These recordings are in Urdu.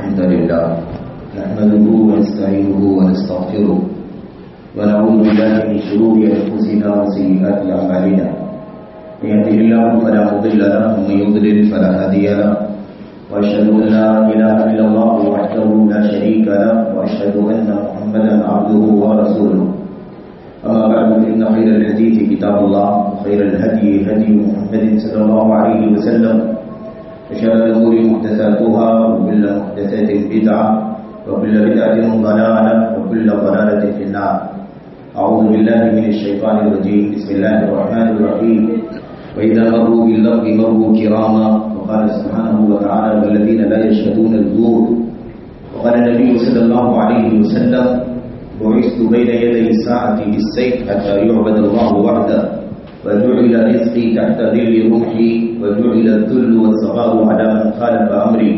الحمد لله نحمده ونستعينه ونستغفره ونعوذ بالله من شرور أنفسنا وسيئات أعمالنا من يهده الله فلا مضل له ومن يضلل فلا هادي له وأشهد أن لا إله إلا الله وحده لا شريك له وأشهد أن محمدا عبده ورسوله أما بعد فإن خير الحديث كتاب الله وخير الهدي هدي محمد صلى الله عليه وسلم وشر الأمور محدثاتها وكل محدثة بدعة وكل بدعة ضلالة وكل ضلالة في النار. أعوذ بالله من الشيطان الرجيم. بسم الله الرحمن الرحيم. وإذا مروا باللغو مروا كراما. وقال سبحانه وتعالى والذين لا يشهدون الزور. وقال النبي صلى الله عليه وسلم بعثت بين يدي الساعة بالسيف حتى يعبد الله وحده وجعل رزقي تحت ظل رمحي وجعل الذل والصغار على من خالف أمري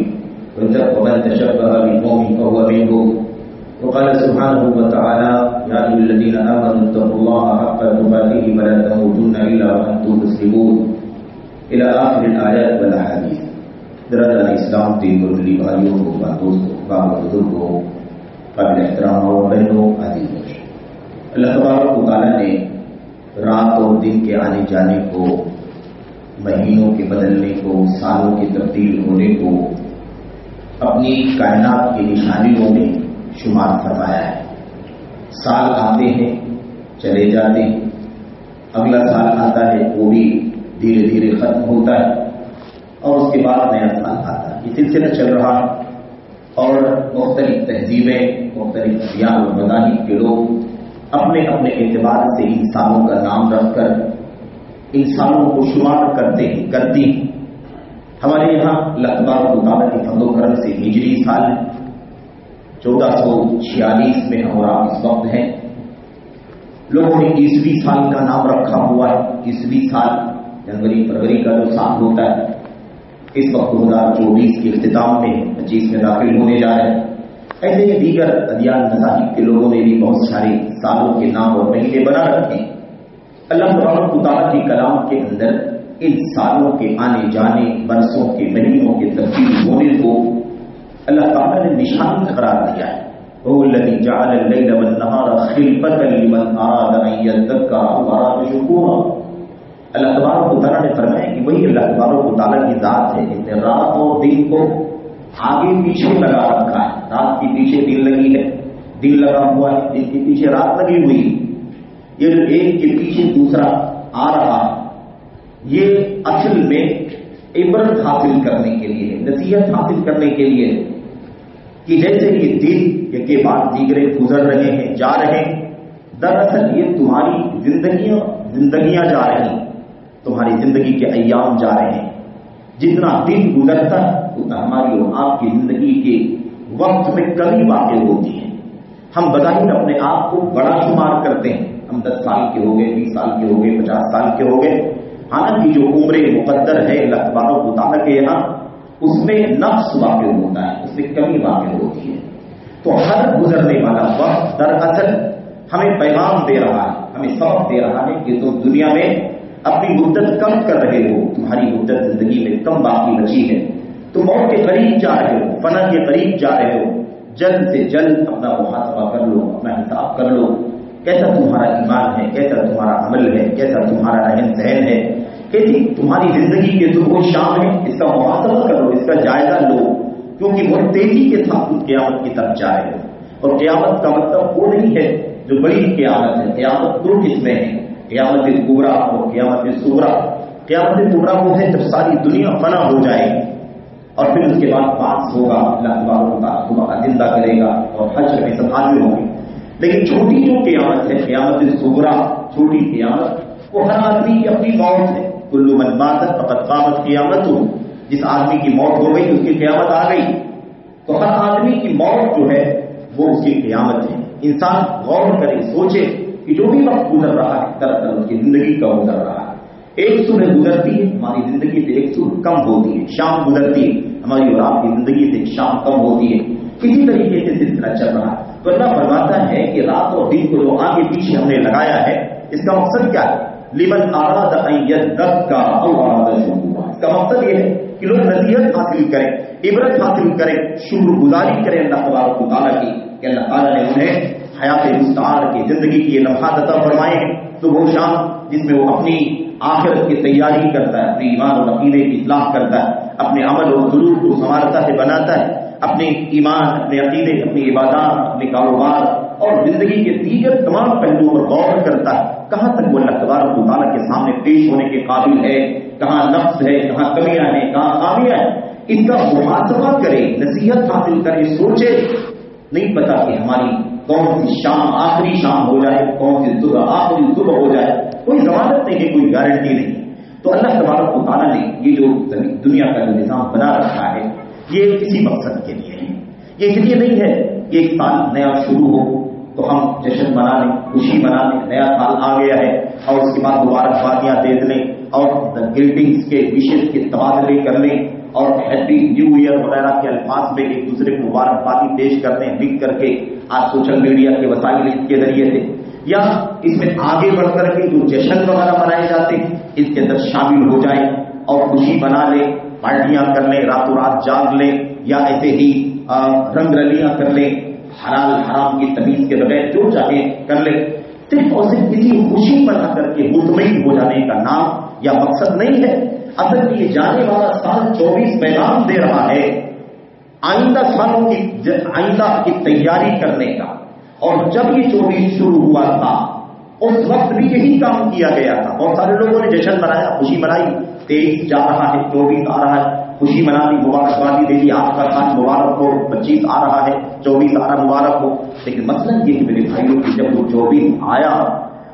ومن تشبه بقوم فهو منهم. وقال سبحانه وتعالى يا أيها الذين آمنوا اتقوا الله حق تقاته ولا تموتن إلا وأنتم مسلمون إلى آخر الآيات والأحاديث. برادران اسلام دین مرلی بھائیوں کو دوستوں بابا بزرگوں قابل احترام اور بہنوں عزیز ہے. اللہ تبارک و تعالیٰ نے رات اور دن کے آنے جانے کو، مہینوں کے بدلنے کو، سالوں کی تبدیل ہونے کو اپنی کائنات کی نشانیوں میں شمار فرمایا ہے. سال آتے ہیں چلے جاتے ہیں، اگلا سال آتا ہے وہ بھی دھیرے دھیرے ختم ہوتا ہے اور اس کے بعد نیا سال آتا ہے. یہ سلسلہ چل رہا ہے اور مختلف تہذیبیں، مختلف ادیان اور مذاہب کے لوگ اپنے اپنے اعتبار سے انسانوں کا نام رکھ کر انسانوں کو شمار کرتی ہیں. ہمارے یہاں اللہ تبارک و تعالیٰ کے فضل و کرم سے ہجری سال 1446 میں ہم اور آپ اس وقت ہیں. لوگوں نے عیسوی سال کا نام رکھا ہوا ہے. عیسوی سال جنوری فروری کا جو سال ہوتا ہے اس وقت 2024 کے اختتام میں 25 میں داخل ہونے جا رہے ہیں. ایسے ہی دیگر ادیان مذاہب کے لوگوں نے بھی بہت سارے سالوں کے نام اور مہینے بنا رکھے ہیں. اللہ تبارک و تعالیٰ کے کلام کے اندر ان سالوں کے آنے جانے، برسوں کے، مہینوں کے تبدیل ہونے کو اللہ تعالیٰ نے نشان قرار دیا ہے. هو الذي جعل الليل والنهار خلفة لمن أراد أن يذكر أو أراد شكورا. اللہ تبارک و تعالیٰ نے فرمایا کہ وہی اللہ تبارک و تعالیٰ کی ذات ہے جس نے رات اور دن کو آگے پیچھے لگا رکھا ہے. رات کے پیچھے دن لگی ہے، دن لگا ہوا ہے، دن کے پیچھے رات لگی ہوئی. یہ جو ایک کے پیچھے دوسرا آ رہا ہے یہ اصل میں عبرت حاصل کرنے کے لیے، نصیحت حاصل کرنے کے لیے کہ جیسے یہ دن کے بعد دیگرے گزر رہے ہیں، جا رہے ہیں، دراصل یہ تمہاری زندگیاں جا رہی ہیں، تمہاری زندگی کے ایام جا رہے ہیں. جتنا دن گزرتا ہے اتنا ہماری اور آپ کی زندگی کے وقت میں کمی واقع ہوتی ہے. ہم بظاہر اپنے آپ کو بڑا شمار کرتے ہیں، ہم 10 سال کے ہو گئے، 20 سال کے ہو گئے، 50 سال کے ہو گئے. حالانکہ جو عمر مقدر ہے اللہ تبارک و تعالیٰ کے یہاں اس میں نقص واقع ہوتا ہے، اس میں کمی واقع ہوتی ہے. تو ہر گزرنے والا وقت دراصل ہمیں پیغام دے رہا ہے، ہمیں سبق دے رہا ہے کہ تم دنیا میں اپنی مدت کم کر رہے ہو، تمہاری مدت زندگی میں کم باقی بچی ہے، تم موت کے قریب جا رہے ہو، فنا کے قریب جا رہے ہو. جلد سے جلد اپنا محاسبہ کر لو، اپنا حساب کر لو، کیسا تمہارا ایمان ہے، کیسا تمہارا عمل ہے، کیسا تمہارا رہن سہن ہے، کیسی تمہاری زندگی کے صبح و شام ہے. اس کا محاسبہ کرو، اس کا جائزہ لو، کیونکہ بہت تیزی کے ساتھ قیامت کی طرف جا رہے ہو. اور قیامت کا مطلب وہ نہیں ہے جو بڑی قیامت ہے. قیامت 2 قسمیں ہیں، قیامت کبریٰ اور قیامت صغریٰ. قیامت کبریٰ وہ ہے جب ساری دنیا فنا ہو جائے گی اور پھر اس کے بعد پاس ہوگا، اللہ تبارک و تعالیٰ دوبارہ زندہ کرے گا اور حشر میں سب حاضر ہوں گے. لیکن چھوٹی جو قیامت ہے، قیامت صغریٰ، چھوٹی قیامت، وہ ہر آدمی کی اپنی موت ہے. کل من مات فقد قامت قیامت. جس آدمی کی موت ہو گئی اس کی قیامت آ گئی. تو ہر آدمی کی موت جو ہے وہ اس کی قیامت ہے. انسان غور کرے، سوچے کہ جو بھی وقت گزر رہا ہے دراصل اس کی زندگی کا گزر رہا ہے. ایک صبح گزرتی ہے ہماری زندگی سے، ایک صبح کم ہوتی ہے. شام گزرتی ہے ہماری اور آپ کی زندگی سے، ایک شام کم ہوتی ہے. اسی طریقے سے سلسلہ چل رہا ہے. تو اللہ فرماتا ہے کہ رات اور دن کو جو آگے پیچھے ہم نے لگایا ہے اس کا مقصد کیا ہے؟ لمن اراد ان یذکر او اراد شکورا. اس کا مقصد یہ ہے کہ لوگ نصیحت حاصل کریں، عبرت حاصل کریں، شکر گزاری کریں اللہ تبارک و تعالیٰ کی کہ اللہ تعالیٰ نے انہیں حیات مستعار کی زندگی کی یہ لمحات عطا فرمائے ہیں، تو وہ شام جس میں وہ اپنی آخرت کی تیاری کرتا ہے، اپنے ایمان اور عقیدے کی اصلاح کرتا ہے، اپنے عمل اور سلوک کو سنوارتا ہے، بناتا ہے، اپنے ایمان، اپنے عقیدے، اپنی عبادات، اپنے کاروبار اور زندگی کے دیگر تمام پہلوؤں پر غور کرتا ہے، کہاں تک وہ اللہ تبارک و تعالیٰ کے سامنے پیش ہونے کے قابل ہے، کہاں نقص ہے، کہاں کمیاں ہیں، کہاں خامیاں ہیں، اس کا محاسبہ کرے، نصیحت حاصل کرے، سوچے۔ نہیں پتا کہ ہماری کون سی شام آخری شام ہو جائے، کون سی صبح آخری صبح ہو جائے، کوئی ضمانت نہیں ہے، کوئی گارنٹی نہیں۔ تو اللہ تبارک و تعالیٰ نے یہ جو دنیا کا جو نظام بنا رکھا ہے یہ کسی مقصد کے لیے ہے، یہ اس لیے نہیں ہے کہ ایک سال نیا شروع ہو تو ہم جشن منا لیں، خوشی منا لیں، نیا سال آ گیا ہے اور اس کے بعد مبارکبادیاں دے دیں اور گریٹنگس کے وشز کے تبادلے کر لیں اور ہیپی نیو ایئر وغیرہ کے الفاظ میں ایک دوسرے کو مبارکبادی پیش کرتے ہیں لکھ کر کے، آج سوشل میڈیا کے وسائل کے ذریعے سے، یا اس میں آگے بڑھ کر کے جو جشن وغیرہ منائے جاتے ہیں اس کے اندر شامل ہو جائیں اور خوشی بنا لیں، پارٹیاں کر لیں، راتوں رات جاگ لیں، یا ایسے ہی رنگ رلیاں کر لیں، حلال حرام کی تمیز کے بغیر جو چاہیں کر لیں، صرف اور صرف کسی خوشی بنا کر کے مطمئن ہو جانے کا نام یا مقصد نہیں ہے۔ اصل یہ جانے والا سال 24 پیغام دے رہا ہے آئندہ سالوں کی، آئندہ کی تیاری کرنے کا۔ اور جب یہ 24 شروع ہوا تھا اس وقت بھی یہی کام کیا گیا تھا، بہت سارے لوگوں نے جشن منایا، خوشی منائی، 23 جا رہا ہے، 24 آ رہا ہے، خوشی منانی، مبارکبادی دے دی، آپ کا سال مبارک ہو، 25 آ رہا ہے، 24 آ رہا مبارک ہو۔ لیکن مسئلہ یہ کہ میرے بھائیوں کی جب وہ 24 آیا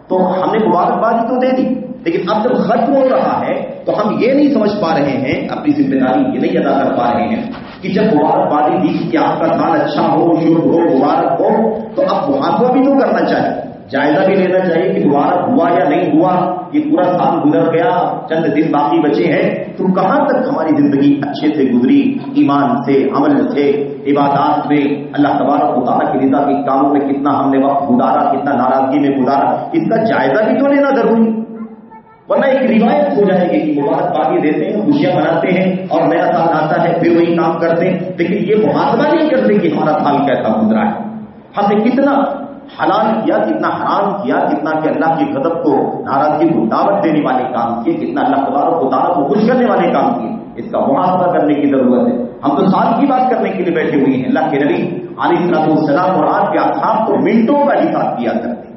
تو ہم نے مبارکبادی تو دے دی، لیکن اب جب ختم ہو رہا ہے تو ہم یہ نہیں سمجھ پا رہے ہیں، اپنی ذمہ داری یہ نہیں ادا کر پا رہے ہیں کہ جب مبارکبادی دی کہ آپ کا سال اچھا ہو، شکر ہو، مبارک ہو، تو اب محاسبہ بھی تو کرنا چاہیے، جائزہ بھی لینا چاہیے کہ مبارک ہوا یا نہیں ہوا، یہ پورا سال گزر گیا، چند دن باقی بچے ہیں، تو کہاں تک ہماری زندگی اچھے سے گزری، ایمان سے، عمل سے، عبادات میں، اللہ تبارک و تعالیٰ کی رضا کے کاموں میں کتنا ہم نے وقت گزارا، کتنا ناراضگی میں گزارا، اس کا جائزہ بھی تو لینا ضروری، ورنہ ایک روایت ہو جائے گی کہ مبارکبادی دیتے ہیں، خوشیاں مناتے ہیں اور نیا سال آتا ہے پھر وہی کام کرتے ہیں، لیکن یہ محاسبہ نہیں کرتے کہ ہمارا سال کیسا گزرا ہے، ہم نے کتنا حلال کیا، کتنا حرام کیا، کتنا کہ اللہ کی غضب کو، ناراضگی کو دعوت دینے والے کام کیے، کتنا اللہ تبارک و تعالیٰ کو خوش کرنے والے کام کیے، اس کا محاسبہ کرنے کی ضرورت ہے۔ ہم تو سال کی بات کرنے کے لیے بیٹھے ہوئے ہیں، اللہ کے نبی علیہ السلام اور آپ کے اصحاب کو منٹوں کا حساب کیا کرتے،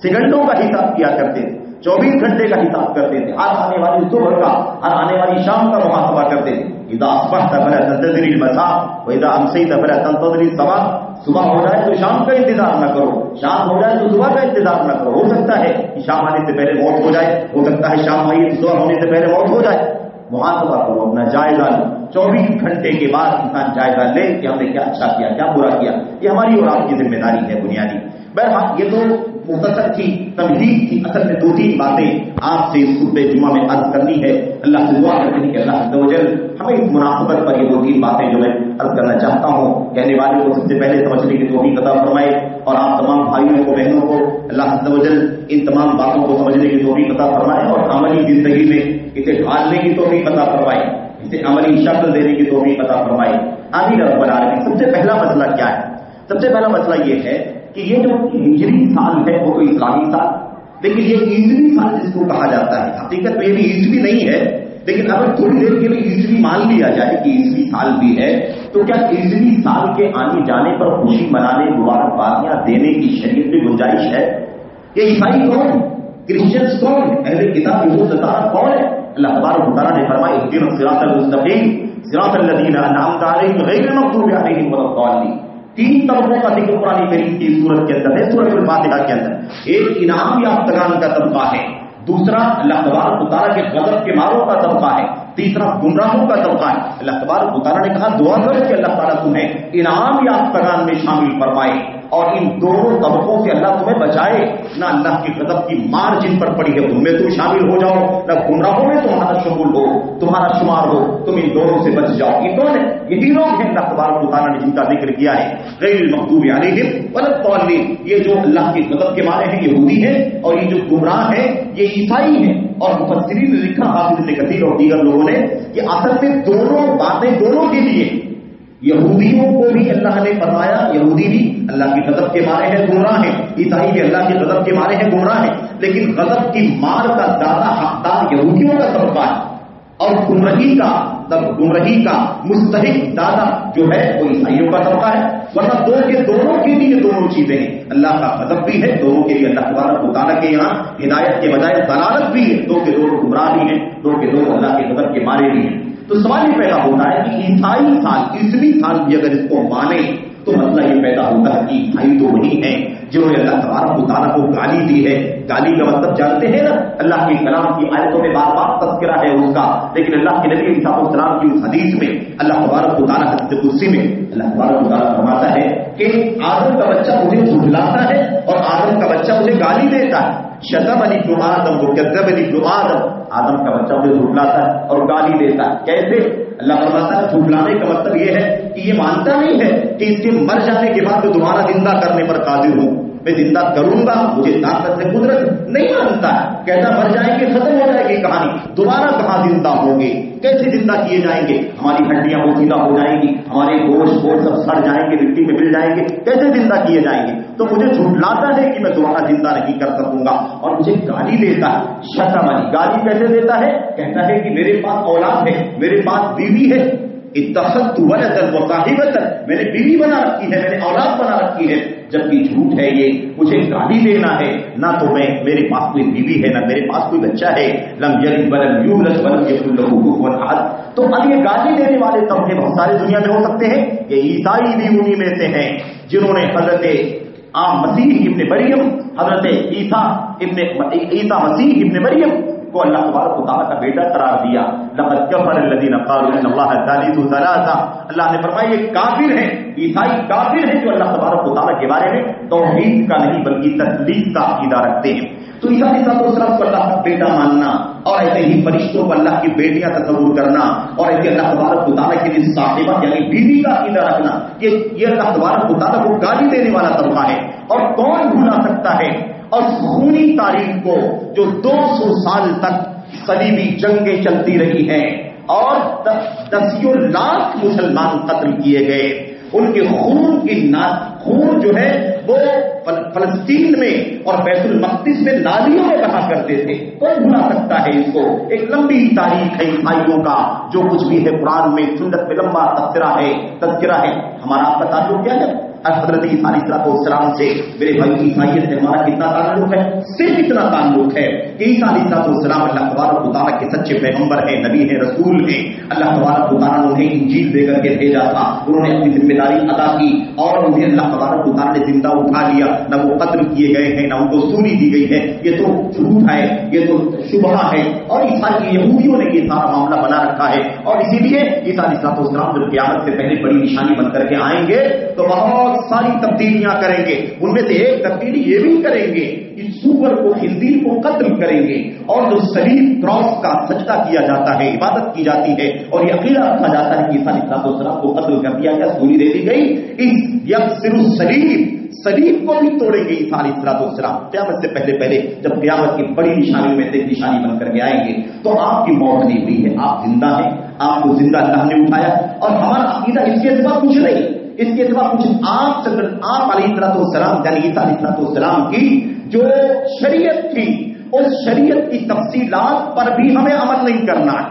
سیکنڈوں کا حساب کیا کرتے تھے، 24 گھنٹے کا حساب کرتے تھے، ہر آنے والی صبح کا، ہر آنے والی شام کا محاسبہ کرتے تھے۔ اذا اصبحت فلا تنتظر المساء واذا امسيت فلا تنتظر الصباح، صبح ہو جائے تو شام کا انتظار نہ کرو، شام ہو جائے تو صبح کا انتظار نہ کرو، ہو سکتا ہے کہ شام آنے سے پہلے موت ہو جائے، ہو سکتا ہے شام آئی تو صبح ہونے سے پہلے موت ہو جائے، محاسبہ کرو، اپنا جائزہ لو، 24 گھنٹے کے بعد انسان جائزہ لے کہ ہم نے کیا اچھا کیا، کیا برا کیا، یہ ہماری اور آپ کی ذمہ داری ہے بنیادی۔ بہرحال یہ تو مختصر کی تمہید کی، اصل میں 2-3 باتیں آپ سے اس خطبہ جمعہ میں عرض کرنی ہے، اللہ سے دعا کرتے ہیں کہ اللہ عز و جل ہمیں اس مناسبت پر یہ 2-3 باتیں جو میں عرض کرنا چاہتا ہوں کہنے والے کو سب سے پہلے سمجھنے کی توفیق عطا فرمائے، اور آپ تمام بھائیوں کو، بہنوں کو اللہ عز و جل ان تمام باتوں کو سمجھنے کی توفیق عطا فرمائے اور عملی زندگی میں اسے ڈھالنے کی توفیق عطا فرمائے، اسے عملی شکل دینے کی توفیق عطا فرمائے، آمین رب العالمین۔ سب سے پہلا مسئلہ کیا ہے؟ سب سے پہلا مسئلہ یہ ہے کہ یہ جو ہجری سال ہے وہ تو اسلامی سال، لیکن یہ عیسوی سال جس کو کہا جاتا ہے، حقیقت میں یہ بھی عیسوی نہیں ہے، لیکن اگر تھوڑی دیر کے لیے عیسوی مان لیا جائے کہ عیسوی سال بھی ہے، تو کیا عیسوی سال کے آنے جانے پر خوشی منانے، مبارکبادیاں دینے کی شریعت میں گنجائش ہے؟ یہ عیسائی کون، کرسچنس کون، اہل کتاب یہود نصارہ کون ہے؟ اللہ تبارک و تعالیٰ نے فرمایا اهدنا الصراط المستقیم صراط الذین انعمت علیہم غیر المغضوب علیہم ولا الضالین۔ 3 طبقوں کا ذکر قرآن کریم کی سورت کے اندر ہے، سورۃ الفاتحہ کے اندر۔ ایک انعام یافتگان کا طبقہ ہے، دوسرا اللہ تبارک و تعالیٰ کے غضب کے ماروں کا طبقہ ہے، تیسرا گمراہوں کا طبقہ ہے۔ اللہ تبارک و تعالیٰ نے کہا دعا کرو کہ اللہ تعالیٰ تمہیں انعام یافتگان میں شامل فرمائے، اور ان دونوں طبقوں سے اللہ تمہیں بچائے، نہ اللہ کی غضب کی مار جن پر پڑی ہے ان میں تم شامل ہو جاؤ، نہ گمراہوں میں تمہارا شمول ہو، تمہارا شمار ہو، تم ان دونوں سے بچ جاؤ۔ یہ کون ہے؟ یہی لوگ ہیں اللہ تبارک و تعالیٰ نے جن کا ذکر کیا ہے، غیر المغضوب علیہم ولا الضالین۔ یہ جو اللہ کی غضب کے مارے ہیں یہودی ہیں، اور یہ جو گمراہ ہیں یہ عیسائی ہیں۔ اور مفسرین نے لکھا، حافظ ابن کثیر اور دیگر لوگوں نے، کہ اصل میں دونوں باتیں دونوں کے لیے، یہودیوں کو بھی اللہ نے فرمایا یہودی بھی اللہ کی غضب کے مارے ہیں گمراہ ہیں، عیسائی بھی اللہ کی غضب کے مارے ہیں گمراہ ہیں، لیکن غضب کی مار کا زیادہ حقدار یہودیوں کا طبقہ ہے اور گمراہی کا مستحق زیادہ جو ہے وہ عیسائیوں کا طبقہ ہے. ورنہ دونوں کے لیے دونوں چیزیں ہیں، اللہ کا غضب بھی ہے، دونوں کے لیے اللہ تبارک و تعالیٰ کے یہاں ہدایت کے بجائے ضلالت بھی ہے، دو کے دونوں گمراہ بھی ہیں، دو کے دونوں اللہ کے غضب کے مارے بھی ہیں. تو سوال یہ پیدا ہوتا ہے کہ عیسائی سال عیسوی سال بھی اگر اس کو مانے تو مسئلہ یہ پیدا ہوتا ہے کہ عیسائی تو وہی ہیں جنہوں نے اللہ تبارک و تعالیٰ کو گالی دی ہے. گالی کا مطلب جانتے ہیں نا، اللہ کے کلام کی آیتوں میں بار بار تذکرہ ہے اس کا، لیکن اللہ کے نبی عیسیٰ علیہ السلام کی اس حدیث میں اللہ تبارک و تعالیٰ حدیث قدسی میں اللہ تبارک و تعالیٰ فرماتا ہے کہ آدم کا بچہ مجھے جھٹلاتا ہے اور آدم کا بچہ مجھے گالی دیتا ہے. شتم ابن آدم و کذب ابن آدم کا بچہ مجھے جھٹلاتا ہے اور گالی دیتا ہے. کیسے؟ اللہ فرماتا ہے جھٹلانے کا مطلب یہ ہے کہ یہ مانتا نہیں ہے کہ اس کے مر جانے کے بعد میں دوبارہ زندہ کرنے پر قادر ہوں، میں زندہ کروں گا، مجھے طاقت ہے، قدرت نہیں مانتا ہے. کہتا مر جائیں گے، ختم ہو جائے گی کہانی، دوبارہ کہاں زندہ ہوں گے، کیسے زندہ کیے جائیں گے؟ ہماری ہڈیاں بوسیدہ ہو جائیں گی، ہمارے گوشت سب سڑ جائیں گے، مٹی میں مل جائیں گے، کیسے زندہ کیے جائیں گے؟ تو مجھے جھٹلاتا ہے کہ میں دوبارہ زندہ نہیں کر سکوں گا اور مجھے گالی دیتا ہے. شتم علی، گالی کیسے دیتا ہے؟ کہتا ہے کہ میرے پاس اولاد ہے، میرے پاس بیوی ہے، اتخذت ولدا وصاحبۃ، میں نے بیوی بنا رکھی ہے، میں نے اولاد بنا رکھی ہے، جبکہ جھوٹ ہے یہ. مجھے گالی دینا ہے، نہ تو میرے پاس کوئی بیوی ہے، نہ میرے پاس کوئی بچہ ہے. لم یلد ولم یولد ولم یکن لہ کفوا احد. تو اب یہ گالی دینے والے طبقے بہت سارے دنیا میں ہو سکتے ہیں، یہ عیسائی بھی انہی میں سے ہیں جنہوں نے حضرت مسیح ابن مریم، حضرت عیسیٰ مسیح ابن مریم کو اللہ تبارک و تعالیٰ کا بیٹا قرار دیا. لقد کفر الذین قالوا ان اللہ ثالث ثلاثہ. اللہ نے فرمایا یہ کافر ہیں، عیسائی کافر ہیں جو اللہ تبارک و تعالیٰ کے بارے میں توحید کا نہیں بلکہ تثلیث کا عقیدہ رکھتے ہیں. تو عیسیٰ علیہ السلام کو اللہ کا بیٹا ماننا اور ایسے ہی فرشتوں کو اللہ کی بیٹیاں تصور کرنا اور ایسے اللہ تبارک و تعالیٰ کے لیے صاحبہ یعنی بیوی کا عقیدہ رکھنا، یہ اللہ تبارک و تعالیٰ کو گالی دینے والا طبقہ ہے. اور کون بھولا سکتا ہے؟ اور خونی تاریخ کو جو 200 سال تک صلیبی جنگیں چلتی رہی ہیں اور 10 لاکھ مسلمان قتل کیے گئے، ان کے خون جو ہے وہ فلسطین میں اور بیت المقدس میں نالیوں میں بہا کرتے تھے. کون بھلا سکتا ہے اس کو؟ ایک لمبی تاریخ ہے عیسائیوں کا، جو کچھ بھی ہے قرآن میں سنت میں لمبا تذکرہ ہے. ہمارا آپ کا تعلق کیا ہے؟ حضرت عیسیٰ علیہ السلام سے میرے بھائی عیسائیت سے ہمارا کتنا تعلق ہے؟ صرف اتنا تعلق ہے کہ عیسیٰ علیہ السلام اللہ تبارک و تعالیٰ کے سچے پیغمبر ہیں، نبی ہیں، رسول ہیں. اللہ تبارک و تعالیٰ نے انہیں انجیل دے کر کے بھیجا تھا، انہوں نے اپنی ذمہ داری ادا کی اور انہیں اللہ تبارک و تعالیٰ نے زندہ اٹھا لیا. نہ وہ قتل کیے گئے ہیں، نہ ان کو سولی دی گئی ہے. یہ تو جھوٹ ہے، یہ تو شبہ ہے اور عیسائی یہودیوں نے یہ سارا معاملہ بنا رکھا ہے. اور اسی لیے عیسیٰ علیہ السلام جب قیامت سے پہلے بڑی نشانی بن کر کے آئیں گے تو بہت ساری تبدیلیاں کریں گے. ان میں سے ایک تبدیلی یہ بھی کریں گے کہ سور کو، خنزیر کو قتل کریں گے اور جو صلیب کراس کا سجدہ کیا جاتا ہے، عبادت کی جاتی ہے اور یہ عقیدہ رکھا جاتا ہے کہ عیسیٰ علیہ السلام کو قتل کر دیا گیا، سولی دے دی گئی. اس یکسر صلیب کو بھی توڑیں گے عیسیٰ علیہ السلام قیامت سے پہلے جب قیامت کی بڑی نشانیوں میں سے ایک نشانی بن کر کے آئیں گے. تو آپ کی موت نہیں ہوئی ہے، آپ زندہ ہیں، آپ کو زندہ اللہ نے اٹھایا. اور ہمارا عقیدہ اس کے سوا کچھ نہیں، اس کے سوا کچھ آپ علیہ السلام یعنی عیسیٰ علیہ السلام کی جو شریعت تھی اس شریعت کی تفصیلات پر بھی ہمیں عمل نہیں کرنا ہے.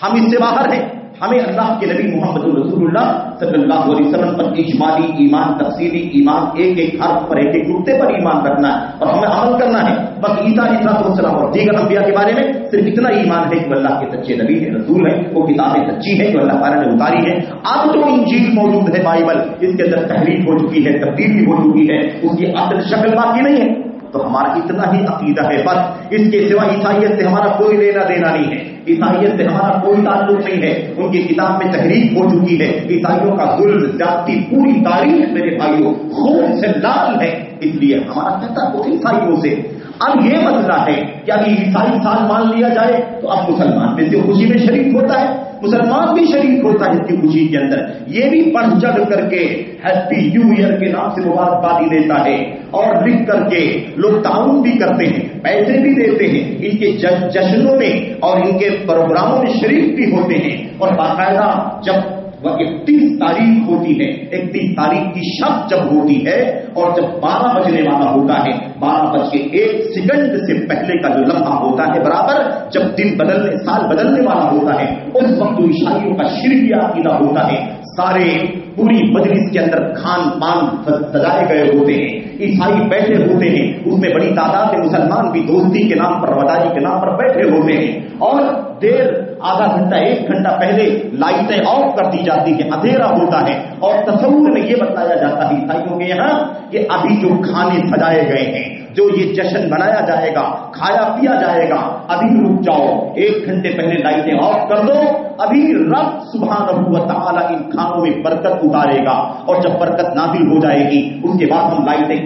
ہم اس سے باہر ہیں. ہمیں اللہ کے نبی محمد رسول اللہ صلی اللہ علیہ وسلم پر اجمالی ایمان، تفصیلی ایمان، ایک ایک حرف پر، ایک ایک نقطے پر ایمان رکھنا ہے اور ہمیں عمل کرنا ہے. بس عیسیٰ علیہ السلام اور دیگر انبیاء کے بارے میں صرف اتنا ایمان ہے کہ وہ اللہ کے سچے نبی ہیں، رسول ہیں، وہ کتابیں سچی ہیں جو اللہ تعالیٰ نے اتاری ہے. اب جو انجیل موجود ہے، بائبل، اس کے اندر تحریف ہو چکی ہے، تبدیلی ہو چکی ہے، اس کی اصل شکل باقی نہیں ہے. تو ہمارا اتنا ہی عقیدہ ہے بس. اس کے سوا عیسائیت سے ہمارا کوئی لینا دینا نہیں ہے، عیسائیت سے ہمارا کوئی تعلق نہیں ہے. ان کی کتاب میں تحریف ہو چکی ہے. عیسائیوں کا ظلم، زیادتی، پوری تاریخ میرے بھائیوں خون سے لال ہے. اس لیے ہمارا کہتا ہے عیسائیوں سے. اب یہ مسئلہ ہے کہ ابھی عیسائی سال مان لیا جائے تو اب مسلمان بھی خوشی میں شریک ہوتا ہے، مسلمان بھی شریک ہوتا ہے اس کی خوشی کے اندر. یہ بھی بڑھ چڑھ کر کے ہیپی نیو ایئر کے نام سے مبارکبادی دیتا ہے اور لکھ کر کے لوگ تعاون بھی کرتے ہیں، پیسے بھی دیتے ہیں، ان کے جشنوں میں اور ان کے پروگراموں میں شریک بھی ہوتے ہیں. اور باقاعدہ جب وہ 31 تاریخ ہوتی ہے. 31 تاریخ کی شب جب ہوتی ہے اور جب 12 بجنے والا ہوتا ہے، 12:01 سے پہلے کا جو لمحہ ہوتا ہے برابر جب دن بدلنے سال بدلنے والا ہوتا ہے، اس وقت عیسائیوں کا شرکی عقیدہ ہوتا ہے. سارے پوری مجلس کے اندر کھان پان سجائے گئے ہوتے ہیں، عیسائی بیٹھے ہوتے ہیں، اس میں بڑی تعداد کے مسلمان بھی دوستی کے نام پر وداعی کے نام پر بیٹھے ہوتے ہیں. اور دیر آدھا گھنٹہ 1 گھنٹہ پہلے لائٹیں آف کر دی جاتی ہیں، اندھیرا ہوتا ہے اور تصور میں یہ بتایا جاتا ہے عیسائیوں کے یہاں کہ ابھی جو کھانے سجائے گئے ہیں، جو یہ جشن منایا جائے گا، کھایا پیا جائے گا، ابھی رک جاؤ، 1 گھنٹے پہلے لائٹیں آف کر دو، ابھی رب سبحانہ و تعالیٰ ان کھانوں میں برکت اتارے گا اور جب برکت نازل ہو جائے گی اس کے بعد ہم لائٹیں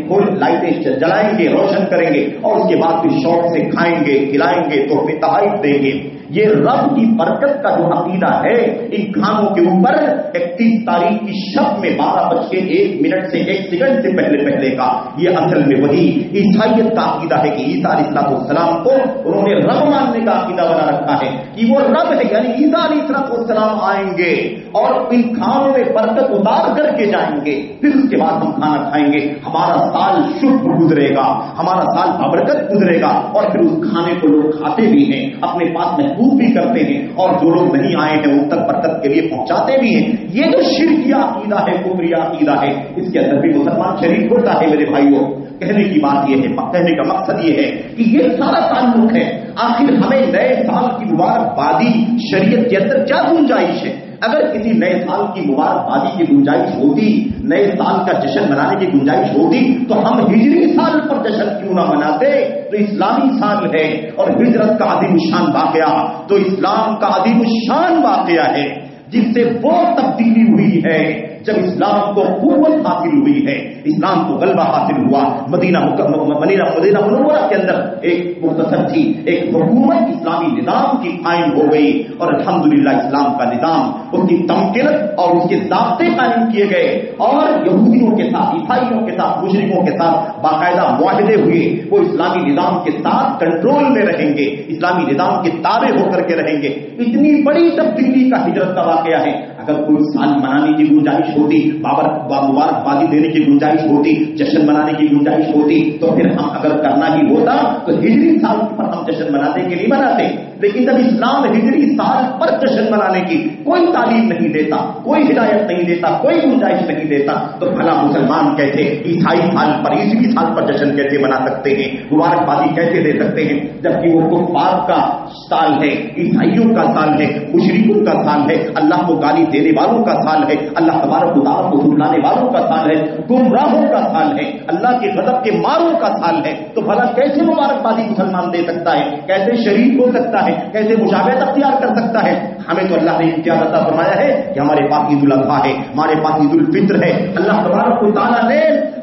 جلائیں گے، روشن کریں گے اور اس کے بعد پھر شوق سے کھائیں گے، کھلائیں گے، تحفے تحائف دیں گے. یہ رب کی برکت کا جو عقیدہ ہے ان کھانوں کے اوپر 31 تاریخ کی شب میں 12:01 سے 1 سیکنڈ سے پہلے کا، یہ اصل میں وہی عیسائیت کا عقیدہ ہے کہ عیسیٰ علیہ السلام کو انہوں نے رب ماننے کا عقیدہ بنا رکھا ہے کہ وہ رب ہے، یعنی عیسیٰ علیہ السلام آئیں گے اور ان کھانوں میں برکت اتار کر کے جائیں گے، پھر اس کے بعد ہم کھانا کھائیں گے، ہمارا سال شبھ گزرے گا، ہمارا سال بابرکت گزرے گا. اور پھر اس کھانے کو لوگ کھاتے بھی ہیں، اپنے پاس محفوظ بھی کرتے ہیں اور جو لوگ نہیں آئے ہیں ان تک برکت کے لیے پہنچاتے بھی ہیں. یہ جو شرکی عقیدہ ہے، کفری عقیدہ ہے، اس کے اندر بھی مسلمان شریک ہوتا ہے. میرے بھائیوں، کہنے کی بات یہ ہے، کہنے کا مقصد یہ ہے کہ یہ سارا تعلق ہے. آخر ہمیں نئے سال کی مبارکبادی شریعت کے اندر کیا گنجائش ہے؟ اگر کسی نئے سال کی مبارکبادی کی گنجائش ہوتی، نئے سال کا جشن منانے کی گنجائش ہوتی تو ہم ہجری سال پر جشن کیوں نہ مناتے؟ تو اسلامی سال ہے اور ہجرت کا عظیم الشان واقعہ تو اسلام کا عظیم الشان واقعہ ہے جس سے وہ تبدیلی ہوئی ہے جب اسلام کو قوت حاصل ہوئی ہے، اسلام کو غلبہ حاصل ہوا. مدینہ منورہ کے اندر ایک مختصر تھی، ایک حکومت اسلامی نظام کی قائم ہو گئی اور الحمدللہ اسلام کا نظام، اس کی تمکینت اور اس کے ضابطے قائم کیے گئے اور یہودیوں کے ساتھ، عیسائیوں کے ساتھ، مشرکوں کے ساتھ باقاعدہ معاہدے ہوئے. وہ اسلامی نظام کے ساتھ کنٹرول میں رہیں گے، اسلامی نظام کے تابع ہو کر کے رہیں گے. اتنی بڑی تبدیلی کا ہجرت کا واقعہ ہے. اگر کوئی سال منانے کی گنجائش ہوتی، مبارکبادی دینے کی گنجائش ہوتی، جشن منانے کی گنجائش ہوتی تو پھر ہم اگر کرنا ہی ہوتا تو ہجری سال پر ہم جشن منانے کے لیے مناتے. لیکن جب اسلام ہجری سال پر جشن منانے کی کوئی تعلیم نہیں دیتا، کوئی ہدایت نہیں دیتا، کوئی گنجائش نہیں دیتا تو بھلا مسلمان کیسے عیسائی سال پر، عیسوی سال پر جشن کیسے منا سکتے ہیں، مبارکبادی کیسے دے سکتے ہیں؟ جبکہ وہ کفار کا سال ہے، عیسائیوں کا سال ہے، مشرکوں کا سال ہے، اللہ کو گالی دینے والوں کا سال ہے، اللہ تبارک و تعالیٰ کو جھٹلانے والوں کا سال ہے، گمراہوں کا سال ہے، اللہ کے غضب کے ماروں کا سال ہے. تو بھلا کیسے مبارکبادی مسلمان دے سکتا ہے؟ کیسے شریک ہو سکتا ہے؟ کیسے مشابہت اختیار کر سکتا ہے؟ ہمیں تو اللہ نے امتیاز عطا فرمایا ہے کہ ہمارے پاس عید الاضحیٰ ہے، ہمارے پاس عید الفطر ہے. اللہ تبارک و تعالیٰ نے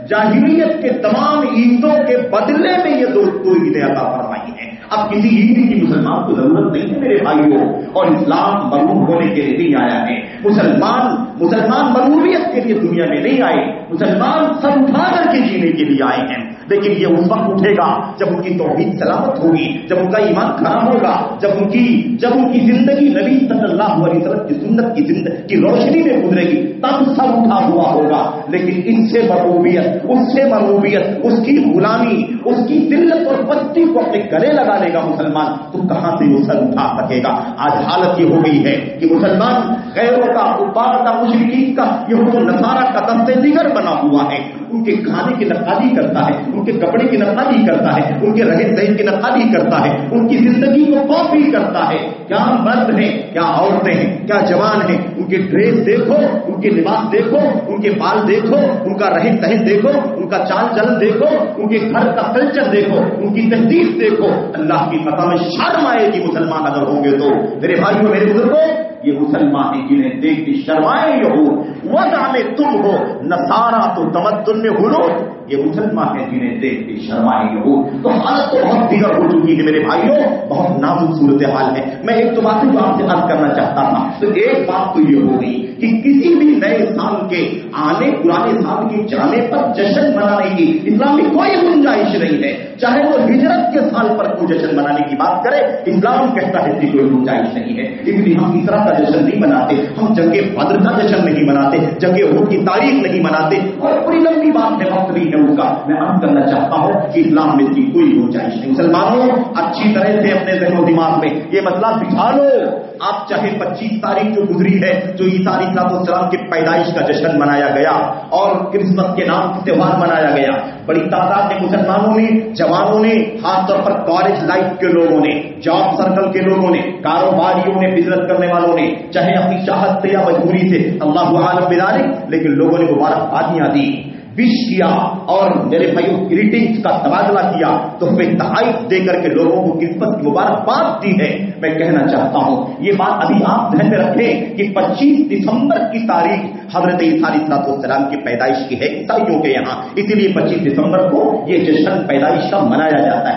جاہلیت کے تمام عیدوں کے بدلے میں یہ دو عیدیں عطا فرمائی ہیں. اب کسی عید کی مسلمان کو ضرورت نہیں ہے میرے بھائیوں، اور اسلام مغلوب ہونے کے لیے نہیں آیا ہے. مسلمان مغلوبیت کے لیے دنیا میں نہیں آئے، مسلمان سر اٹھا کر کے جینے کے لیے آئے ہیں. لیکن یہ اس وقت اٹھے گا جب ان کی توحید سلامت ہوگی، جب ان کا ایمان خراب ہوگا، جب ان کی زندگی نبی صلی اللہ علیہ وسلم کی سنت کی روشنی میں گزرے گی، تب سب اٹھا ہوا ہوگا. لیکن اس سے مرغوبیت، اس کی غلامی، اس کی ذلت اور پستی کو اپنے گلے لگا لے گا مسلمان، تو کہاں سے وہ سر اٹھا سکے گا؟ آج حالت یہ ہو گئی ہے کہ مسلمان غیروں کا، کفار کا، مشرکین کا، یہود و نصارہ کا دستِ دیگر بنا ہوا ہے. ان کے کھانے کی نقادی کرتا ہے، ان کے کپڑے کی نقادی کرتا ہے، ان کے رہن سہن کی نقادی کرتا ہے، ان کی زندگی کو کاپی کرتا ہے. کیا مرد ہیں، کیا عورتیں ہیں، کیا جوان ہیں، ان کے ڈریس دیکھو، ان کے لباس دیکھو، ان کے بال دیکھو، ان کا رہن سہن دیکھو، ان کا چال چلن دیکھو، ان کے گھر کا کلچر دیکھو، ان کی تہذیب دیکھو. اللہ کی قسم شرم آئے گی مسلمان اگر ہوں گے تو. میرے بھائیوں، میرے بزرگوں، یہ مسلمان ہیں جنہیں دیکھ کے شرمائے یہود، وضع میں تم ہو نصارہ تو تمدن میں ہو. یہ مسلمان ہیں جنہیں دیکھ کے شرمائے یہود. تو حالت تو بہت دیگر ہو چکی ہے میرے بھائیوں، بہت نازک صورتحال ہے. میں ایک تو بات آپ سے عرض کرنا چاہتا تھا. تو ایک بات تو یہ ہو گئی کہ کسی بھی نئے سال کے آنے پرانے سال کے جانے پر جشن منانے کی اسلام میں کوئی گنجائش نہیں ہے. چاہے وہ ہجرت کے سال پر کوئی جشن منانے کی بات کرے، اسلام کہتا ہے کہ کوئی گنجائش نہیں ہے. اس لیے ہم اسرا کا جشن نہیں مناتے، ہم جنگ بدر کا جشن نہیں مناتے، جنگ احد کی تاریخ نہیں مناتے، اور بڑی لمبی بات ہے، وقت نہیں ہے ان کا. میں عرض کرنا چاہتا ہوں کہ اسلام میں اس کی کوئی گنجائش نہیں. مسلمانوں اچھی طرح سے اپنے ذہن و دماغ میں یہ مسئلہ بٹھا لو. آپ چاہے 25 تاریخ جو گزری ہے، جو عیسیٰ علیہ السلام کی پیدائش کا جشن منایا گیا اور کرسمس کے نام سے تہوار منایا گیا، بڑی تعداد میں مسلمانوں نے، جوانوں نے، خاص طور پر کالج لائف کے لوگوں نے، جاب سرکل کے لوگوں نے، کاروباریوں نے، بزنس کرنے والوں نے، چاہے اپنی چاہت سے یا مجبوری سے، اللہ عالم بذالک، لیکن لوگوں نے مبارکبادیاں دی، وش کیا اور میرے بھائیوں گریٹنگز کا تبادلہ کیا، تو ہمیں تحائف دے کر کے لوگوں کو کرسمس کی مبارکباد دی ہے. میں کہنا چاہتا ہوں یہ بات ابھی آپ ذہن میں رکھیں کہ 25 دسمبر کی تاریخ حضرت عیسیٰ علیہ السلام کی پیدائش کی ہے عیسائیوں کے یہاں، اسی لیے 25 دسمبر کو یہ جشن پیدائش کا منایا جاتا ہے.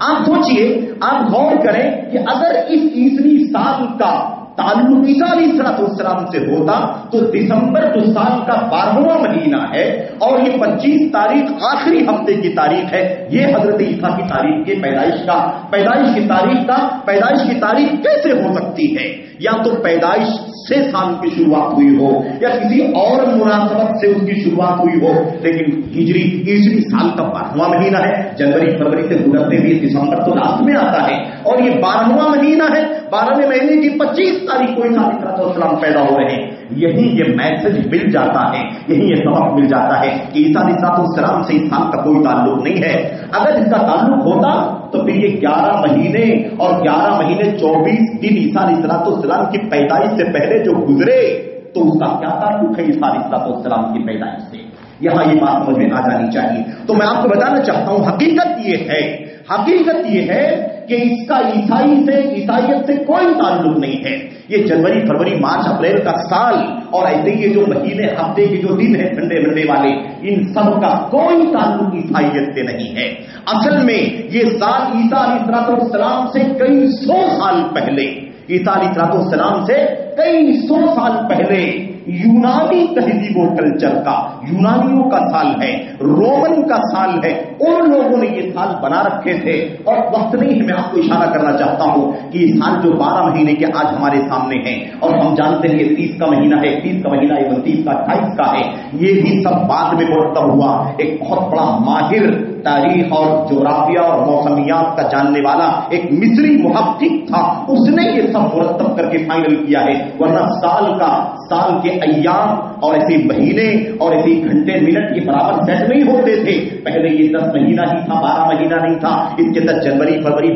آپ سوچئے، آپ غور کریں کہ اگر اس عیسوی سال کا تعلق عیسیٰ علیہ السلام سے ہوتا تو دسمبر جو سال کا 12واں مہینہ ہے اور یہ 25 تاریخ آخری ہفتے کی تاریخ ہے، یہ حضرت عیسیٰ کی تاریخ کی پیدائش کی تاریخ کیسے ہو سکتی ہے؟ یا تو پیدائش سے سال کی شروعات ہوئی ہو یا کسی اور مناسبت سے اس کی شروعات ہوئی ہو، لیکن ہجری عیسوی سال کا 12واں مہینہ ہے. جنوری فروری سے گزرتے ہوئے دسمبر تو لاسٹ میں آتا ہے اور یہ 12واں مہینہ ہے. 12ویں مہینے کی 25 تاریخ کو عیسیٰ علیہ السلام پیدا ہو رہے ہیں. یہی یہ میسج مل جاتا ہے، یہی یہ سبق مل جاتا ہے کہ عیسیٰ علیہ السلام سے اس سال کا کوئی تعلق نہیں ہے. اگر اس کا تعلق ہوتا تو پھر یہ 11 مہینے اور 11 مہینے 24 دن عیسیٰ علیہ السلام کی پیدائش سے پہلے جو گزرے تو اس کا کیا تعلق ہے عیسیٰ علیہ السلام کی پیدائش سے؟ یہاں یہ بات سمجھ میں آ جانی چاہیے. تو میں آپ کو بتانا چاہتا ہوں حقیقت یہ ہے کہ اس کا عیسائیت سے کوئی تعلق نہیں ہے. یہ جنوری فروری مارچ اپریل کا سال اور ایسے یہ جو مہینے ہفتے کے جو دن ہیں ٹھنڈے ٹھنڈے والے، ان سب کا کوئی تعلق عیسائیت سے نہیں ہے. اصل میں یہ سال عیسیٰ علیہ السلام سے کئی سو سال پہلے، عیسیٰ علیہ السلام سے کئی سو سال پہلے یونانی تہذیب و کلچر کا، یونانیوں کا سال ہے، رومن کا سال ہے. ان لوگوں نے یہ سال بنا رکھے تھے اور وقت نہیں ہے. میں آپ کو اشارہ کرنا چاہتا ہوں کہ یہ سال جو 12 مہینے کے آج ہمارے سامنے ہیں اور ہم جانتے ہیں یہ 30 کا مہینہ ہے، 30 کا مہینہ 29 کا 28 کا ہے، یہ بھی سب بعد میں مرتب ہوا. ایک بہت بڑا ماہر تاریخ اور جغرافیہ اور موسمیات کا جاننے والا ایک مصری محقق تھا، اس نے یہ سب مرتب کر کے فائنل کیا ہے. ورنہ سال کے ایام اور ایسے مہینے اور ایسے گھنٹے منٹ کے برابر سیٹ نہیں ہوتے تھے. پہلے یہ 10 مہینہ ہی تھا، 12 مہینہ نہیں تھا. اس کے اندر جنوری فروری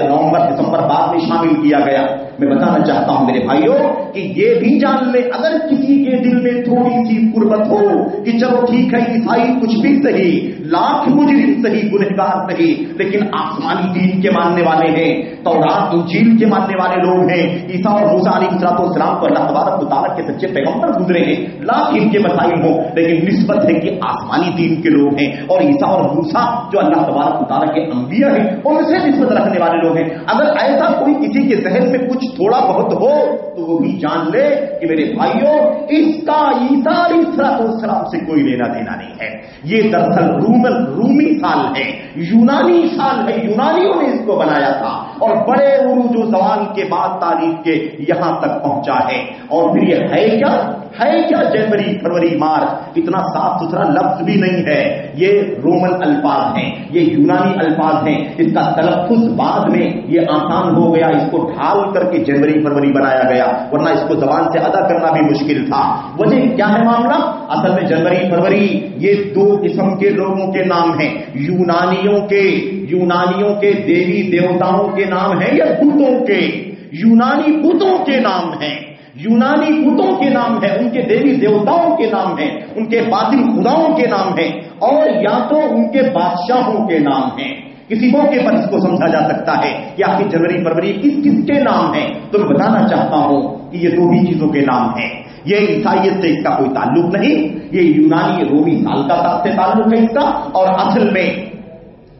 نومبر دسمبر بعد میں شامل کیا گیا. میں بتانا چاہتا ہوں میرے بھائیوں کہ یہ بھی جان لیں، اگر کسی کے دل میں تھوڑی سی قربت ہو کہ چلو ٹھیک ہے عیسائی کچھ بھی صحیح، لاکھ مجرم صحیح، گنہگار صحیح، لیکن آسمانی دین کے ماننے والے ہیں، تورات انجیل کے ماننے والے لوگ ہیں، عیسیٰ اور موسیٰ علیہ السلام کو اللہ تبارک و تعالیٰ کے سچے پیغمبر گزرے ہیں، لاکھ ان کے مسائل ہوں، لیکن نسبت ہے کہ آسمانی دین کے لوگ ہیں اور عیسیٰ اور موسیٰ جو اللہ تبارک و تعالیٰ کے انبیاء ہیں ان سے نسبت رکھنے والے لوگ ہیں. اگر ایسا کوئی کسی کے ذہن میں کچھ تھوڑا بہت ہو تو وہ بھی جان لے کہ میرے بھائیوں اس کا عیسیٰ علیہ السلام سے کوئی لینا دینا نہیں ہے. یہ دراصل رومی سال ہے، یونانی سال ہے، یونانیوں نے اس کو بنایا تھا اور بڑے عروج و زوال کے بعد تاریخ کے یہاں تک پہنچا ہے. اور پھر یہ ہے کیا جنوری فروری مارچ، اتنا صاف ستھرا لفظ بھی نہیں ہے. یہ رومن الفاظ ہیں، یہ یونانی الفاظ ہیں. اس کا تلفظ بعد میں یہ آسان ہو گیا، اس کو ڈھال کر کے جنوری فروری بنایا گیا، ورنہ اس کو زبان سے ادا کرنا بھی مشکل تھا. وجہ کیا ہے معاملہ؟ اصل میں جنوری فروری یہ 2 قسم کے لوگوں کے نام ہیں. یونانیوں کے دیوی دیوتاؤں کے نام ہیں یا بتوں کے؟ یونانی بتوں کے نام ہیں، ان کے دیوی دیوتاؤں کے نام ہیں، ان کے باطل خداؤں کے نام ہیں، اور یا تو ان کے بادشاہوں کے نام ہیں. کسی موقع پر اس کو سمجھا جا سکتا ہے کہ آخر جنوری فروری کس کے نام ہیں. تو میں بتانا چاہتا ہوں کہ یہ 2 ہی چیزوں کے نام ہیں. یہ عیسائیت سے اس کا کوئی تعلق نہیں، یہ یونانی رومی سال کا سے تعلق ہے اس کا، اور اصل میں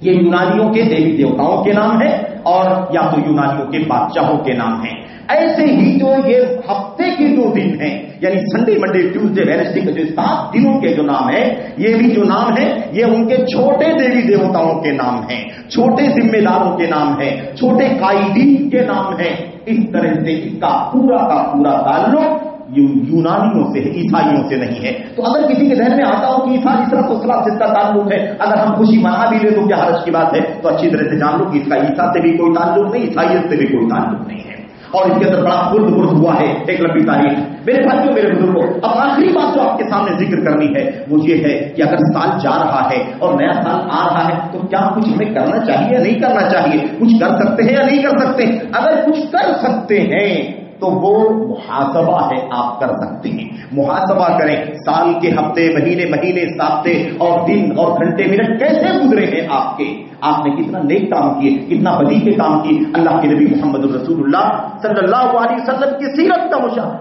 یہ یونانیوں کے دیوی دیوتاؤں کے نام ہے اور یا تو یونانیوں کے بادشاہوں کے نام ہیں. ایسے ہی جو یہ ہفتے کے جو دن ہیں یعنی سنڈے منڈے ٹیوزڈے ویڈنسڈے کے جو 7 دنوں کے جو نام ہیں یہ بھی جو نام ہیں یہ ان کے چھوٹے دیوی دیوتاؤں کے نام ہیں, چھوٹے ذمہ داروں کے نام ہیں, چھوٹے قائدین کے نام ہیں. اس طرح سے اس کا پورا تعلق یونانیوں سے ہے, عیسائیوں سے نہیں ہے. تو اگر کسی کے ذہن میں آتا ہو کہ عیسیٰ علیہ السلام سے اس کا تعلق ہے, اگر ہم خوشی منا بھی لیں تو کیا حرج کی بات ہے, تو اچھی طرح سے جان لو کہ اس کا عیسیٰ سے بھی کوئی تعلق نہیں, عیسائیت سے بھی کوئی تعلق نہیں ہے. اور اس کے اندر بڑا خرد ہوا ہے ایک لمبی تاریخ. میرے بھائیوں میرے بزرگوں, اب آخری بات جو آپ کے سامنے ذکر کرنی ہے وہ یہ ہے کہ اگر سال جا رہا ہے اور نیا سال آ رہا ہے تو کیا کچھ ہمیں کرنا چاہیے یا نہیں کرنا چاہیے, کچھ کر سکتے ہیں یا نہیں کر سکتے. اگر کچھ کر سکتے ہیں تو وہ محاسبہ ہے, آپ کر سکتے ہیں, محاسبہ کریں. سال کے ہفتے مہینے ساتیں اور دن اور گھنٹے منٹ کیسے گزرے ہیں آپ کے, آپ نے کتنا نیک کام کیے, کتنا بدی کے کام کیے. اللہ کے نبی محمد رسول اللہ صلی اللہ علیہ وسلم کی سیرت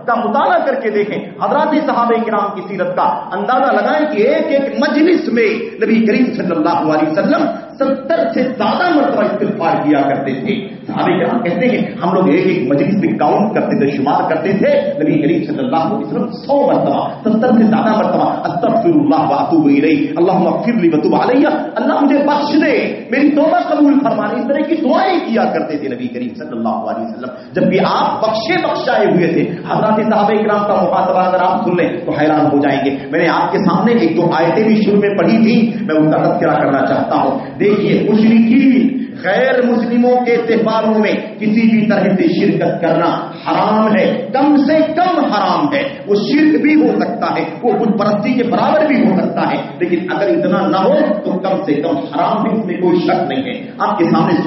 کا مطالعہ کر کے دیکھیں, حضرات صحابہ کرام کی سیرت کا اندازہ لگائیں کہ ایک ایک مجلس میں نبی کریم صلی اللہ علیہ وسلم 70 سے زیادہ مرتبہ استغفار کیا کرتے تھے. صحابہ کرام کہتے ہیں ہم لوگ ایک ایک مجلس میں کاؤنٹ کرتے تھے, شمار کرتے تھے. نبی کریم صلی اللہ علیہ وسلم 100 مرتبہ 70 سے زیادہ مرتبہ استغفر اللہ واتوب الیہ اللہم اغفر لی وتب علی, اللہ مجھے بخش دے, میری توبہ قبول فرمانے, اس طرح کی دعائیں کیا کرتے تھے نبی کریم صلی اللہ علیہ وسلم. جبکہ آپ بخشائے ہوئے تھے. حضرات صحابہ کرام کا محاسبہ اگر آپ سن لیں تو حیران ہو جائیں گے. میں نے آپ کے سامنے ایک دو آیتیں بھی شروع میں پڑھی تھی, میں ان کا تذکرہ کرنا چاہتا ہوں. دیکھیے, مشرکین غیر مسلموں کے تہواروں میں کسی بھی طرح سے شرکت کرنا حرام ہے, کم سے کم حرام ہے. وہ شرک بھی ہو سکتا ہے, وہ بت پرستی کے برابر بھی ہو سکتا ہے, لیکن اگر اتنا نہ ہو تو کم سے کم حرام ہے, اس میں کوئی شک نہیں ہے. آپ کے سامنے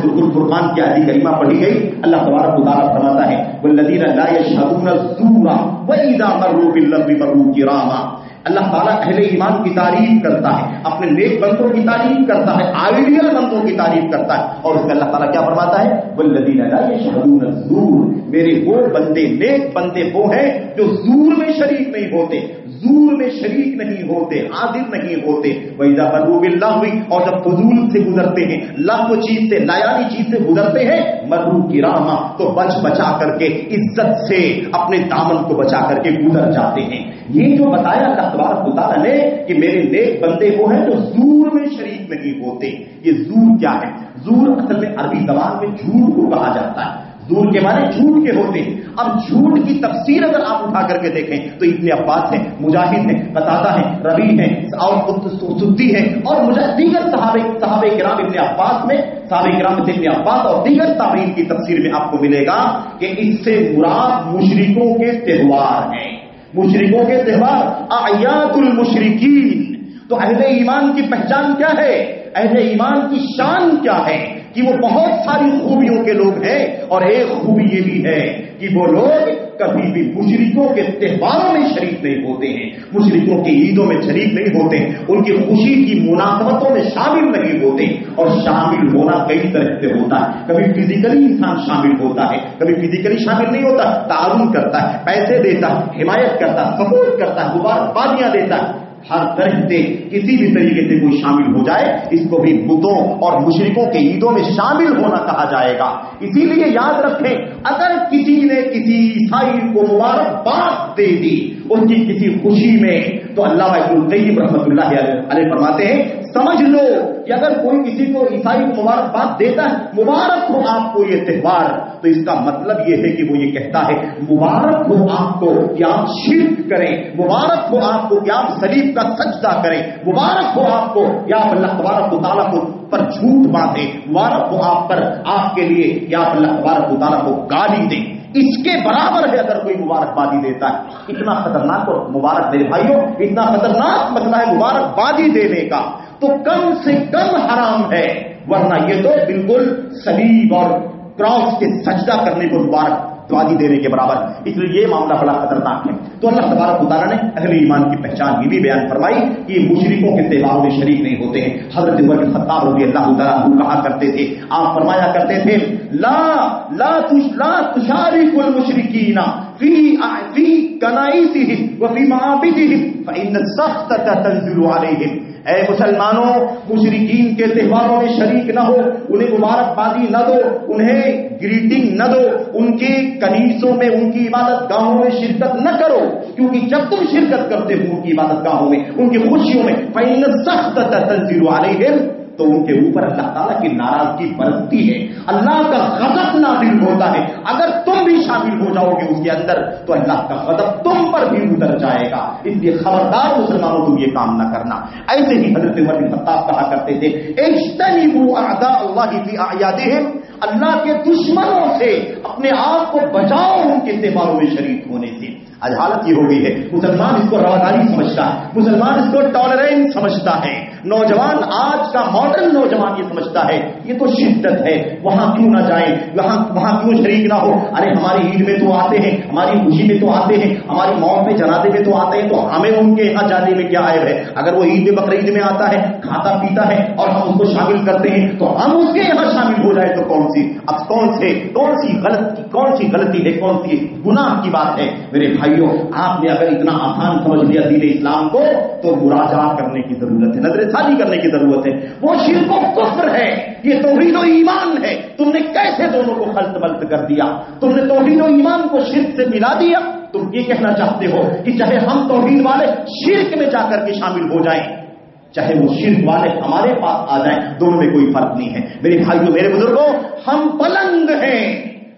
سورۃ الفرقان کی آیت کریمہ پڑھی گئی. اللہ تبارک و تعالیٰ فرماتا ہے والذین لا یشهدون الزور واذا مروا باللغو مروا کراما. اللہ تعالیٰ اہل ایمان کی تعریف کرتا ہے, اپنے نیک بندوں کی تعریف کرتا ہے, آئیڈیل بندوں کی تعریف کرتا ہے. اور اس میں اللہ تعالیٰ کیا فرماتا ہے والذین لا یشهدون الزور, میرے وہ بندے نیک بندے وہ ہیں جو زور میں شریک نہیں ہوتے, زور میں شریک نہیں ہوتے, حاضر نہیں ہوتے. وَإِذَا مَرُّوا بِاللَّغْوِ, اور جب فضول سے گزرتے ہیں, لغو چیز سے, لایانی چیز سے گزرتے ہیں, مروا کراما, تو بچا کر کے عزت سے اپنے دامن کو بچا کر کے گزر جاتے ہیں. یہ جو بتایا اللہ تبارک و تعالیٰ نے کہ میرے نیک بندے وہ ہیں جو زور میں شریک نہیں ہوتے. یہ زور کیا ہے؟ زور اصل میں عربی زبان میں جھوٹ کو کہا جاتا ہے. زور کے معنی جھوٹ کے ہوتے ہیں. اب جھوٹ کی تفسیر اگر آپ اٹھا کر کے دیکھیں تو ابن عباس ہیں, مجاہد ہیں, قتادہ ہیں, ربیع ہیں اور سدی ہیں اور دیگر صحابہ کرام ابن عباس میں, صحابہ کرام سے ابن عباس اور دیگر تابعین کی تفسیر میں آپ کو ملے گا کہ اس سے مراد مشرکوں کے تہوار ہیں. مشرکوں کے تہوار اعیاد المشرکین. تو اہل ایمان کی پہچان کیا ہے, اہل ایمان کی شان کیا ہے کہ وہ بہت ساری خوبیوں کے لوگ ہیں. اور ایک خوبی یہ بھی ہے کہ وہ لوگ کبھی بھی مشرکوں کے تہواروں میں شریک نہیں ہوتے ہیں, مشرکوں کی عیدوں میں شریک نہیں ہوتے, ان کی خوشی کی مناسبتوں میں شامل نہیں ہوتے. اور شامل ہونا کئی طرح سے ہوتا ہے. کبھی فزیکلی انسان شامل ہوتا ہے, کبھی فزیکلی شامل نہیں ہوتا, تعاون کرتا ہے, پیسے دیتا ہے, حمایت کرتا ہے, سپورٹ کرتا ہے, مبارکبادیاں دیتا ہے. ہر طرح سے کسی بھی طریقے سے کوئی شامل ہو جائے اس کو بھی بتوں اور مشرکوں کے عیدوں میں شامل ہونا کہا جائے گا. اسی لیے یاد رکھیں, اگر کسی نے کسی عیسائی کو مبارکباد دے دی ان کی کسی خوشی میں, تو علامہ ابن القیم رحمۃ اللہ علیہ فرماتے ہیں سمجھ لو کہ اگر کوئی کسی کو عیسائی کو مبارکباد دیتا ہے, مبارک ہو آپ کو یہ تہوار, تو اس کا مطلب یہ ہے کہ وہ یہ کہتا ہے مبارک ہو آپ کو کہ آپ شرک کریں, مبارک ہو آپ کو کہ آپ صلیب کا سجدہ کریں, مبارک ہو آپ کو یا آپ اللہ تبارک و تعالیٰ کو پر جھوٹ باندھیں, مبارک ہو آپ پر, آپ کے لیے یا آپ اللہ تبارک و تعالیٰ کو گالی دیں. اس کے برابر ہے اگر کوئی مبارکبادی دیتا ہے. اتنا خطرناک اور مبارک میرے بھائیوں, اتنا خطرناک مسئلہ ہے مبارکبادی دینے کا, تو کم سے کم حرام ہے, ورنہ یہ تو بالکل صلیب اور کراس کے سجدہ کرنے کو مبارکبادی دینے کے برابر. اس لیے یہ معاملہ بڑا خطرناک ہے. تو اللہ تبارک و تعالیٰ نے اہل ایمان کی پہچان یہ بھی بیان فرمائی کہ یہ مشرکوں کے تہواروں میں شریک نہیں ہوتے ہیں. حضرت عمر بن خطاب رضی اللہ تعالیٰ عنہ کہا کرتے تھے، آپ فرمایا کرتے تھے لا تشارك المشرکین فی کنائسهم وفی معابدهم فإن السخطة تنزل علیہم. اے مسلمانوں، مشرکین کے تہواروں میں شریک نہ ہو، انہیں مبارکبادی نہ دو، انہیں گریٹنگ نہ دو، ان کے کنیسوں میں، ان کی عبادت گاہوں میں شرکت نہ کرو، کیونکہ جب تم شرکت کرتے ہو ان کی عبادت گاہوں میں، ان کی خوشیوں میں، فإن السخطة تنزل علیہم، تو ان کے اوپر اللہ تعالیٰ کی ناراضگی برستی ہے، اللہ کا غضب نازل ہوتا ہے. اگر تم بھی شامل ہو جاؤ گے اس کے اندر تو اللہ کا غضب تم پر بھی اتر جائے گا. اس لیے خبردار مسلمانوں تم یہ کام نہ کرنا. ایسے ہی حضرت عمر بن خطاب کہا کرتے تھے اجتنبوا اعداء اللہ فی اعیادہم، اللہ کے دشمنوں سے اپنے آپ کو بچاؤ ان کے تہواروں میں شریک ہونے سے. آج حالت یہ ہو گئی ہے، مسلمان اس کو رواداری سمجھتا ہے، مسلمان اس کو ٹالرینس سمجھتا ہے. نوجوان، آج کا ماڈرن نوجوان یہ سمجھتا ہے یہ تو شدت ہے، وہاں کیوں نہ جائیں، وہاں کیوں شریک نہ ہو. ارے ہماری عید میں تو آتے ہیں، ہماری خوشی میں تو آتے ہیں، ہماری موت میں جنازے میں تو آتے ہیں، تو ہمیں ان کے یہاں جانے میں کیا عیب ہے؟ اگر وہ عید میں بقرعید میں آتا ہے، کھاتا پیتا ہے اور ہم اس کو شامل کرتے ہیں تو ہم اس کے یہاں شامل ہو جائے تو کون سی غلطی ہے، کون سی گناہ کی بات ہے؟ میرے بھائیوں، آپ نے اگر اتنا آسان سمجھ لیا دین اسلام کو تو مراجعہ کرنے کی ضرورت ہے، نظر ثانی کرنے کی ضرورت ہے. وہ شرک و کفر ہے، یہ توحید و ایمان ہے. تم نے کیسے دونوں کو خلط ملط کر دیا؟ تم نے توحید و ایمان کو شرک سے ملا دیا. تم یہ کہنا چاہتے ہو کہ چاہے ہم توحید والے شرک میں جا کر کے شامل ہو جائیں، چاہے وہ شرک والے ہمارے پاس آ جائیں، دونوں میں کوئی فرق نہیں ہے. میرے بھائیوں، میرے بزرگوں، ہم پلنگ ہیں،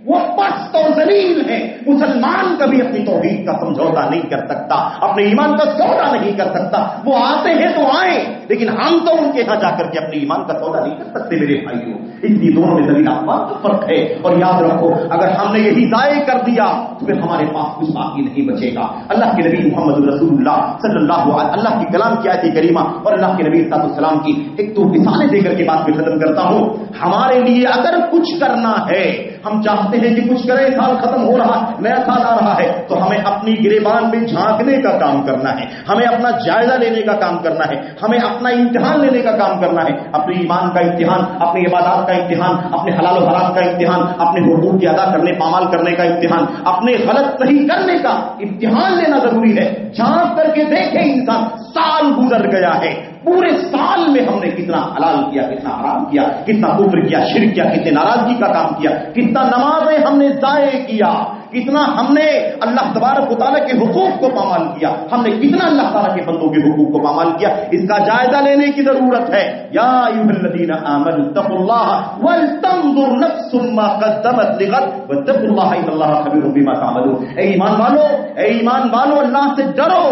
وہ پست و ذلیل ہیں. مسلمان کبھی اپنی توحید کا سمجھوتا نہیں کر سکتا، اپنے ایمان کا سودا نہیں کر سکتا. وہ آتے ہیں تو آئیں، لیکن ہم تو ان کے یہاں جا کر کے اپنے ایمان کا سودا نہیں کر سکتے. میرے بھائیوں، اس لیے دونوں میں زمین آسمان کا فرق ہے. اور یاد رکھو، اگر ہم نے یہی ضائع کر دیا تو پھر ہمارے پاس کچھ باقی نہیں بچے گا. اللہ کے نبی محمد رسول اللہ صلی اللہ علیہ وسلم، اللہ کی کلام کی آیت کریمہ اور اللہ کے نبی صلی اللہ علیہ وسلم کی ایک تو مثالیں دے کر کے بات میں ختم کرتا ہوں. ہمارے لیے اگر کچھ کرنا ہے، ہم چاہتے ہیں کہ کچھ کریں، سال ختم ہو رہا، نیا سال آ رہا ہے، تو ہمیں اپنی گریبان میں جھانکنے کا کام کرنا ہے، ہمیں اپنا جائزہ لینے کا کام کرنا ہے، ہمیں اپنا امتحان لینے کا کام کرنا ہے. اپنے ایمان کا امتحان، اپنی عبادات کا امتحان، اپنے حلال و حرام کا امتحان، اپنے حقوق کی ادا کرنے پامال کرنے کا امتحان، اپنے غلط صحیح کرنے کا امتحان لینا ضروری ہے. جھانک کر کے دیکھیں انسان، سال گزر گیا ہے، پورے سال میں ہم نے کتنا حلال کیا، کتنا حرام کیا، کتنا کفر کیا، شرک کیا، کتنے ناراضگی کا کام کیا، کتنا نمازیں ہم نے ضائع کیا، کتنا ہم نے اللہ تبارک و تعالیٰ کے حقوق کو پامال کیا، ہم نے کتنا اللہ تعالیٰ کے بندوں کے حقوق کو پامال کیا. اس کا جائزہ لینے کی ضرورت ہے. یا ایھا الذین آمنوا اتقوا اللہ ولتنظر نفس ما قدمت لغد واتقوا اللہ ان اللہ خبیر بما تعملون. اے ایمان والو، اللہ سے ڈرو،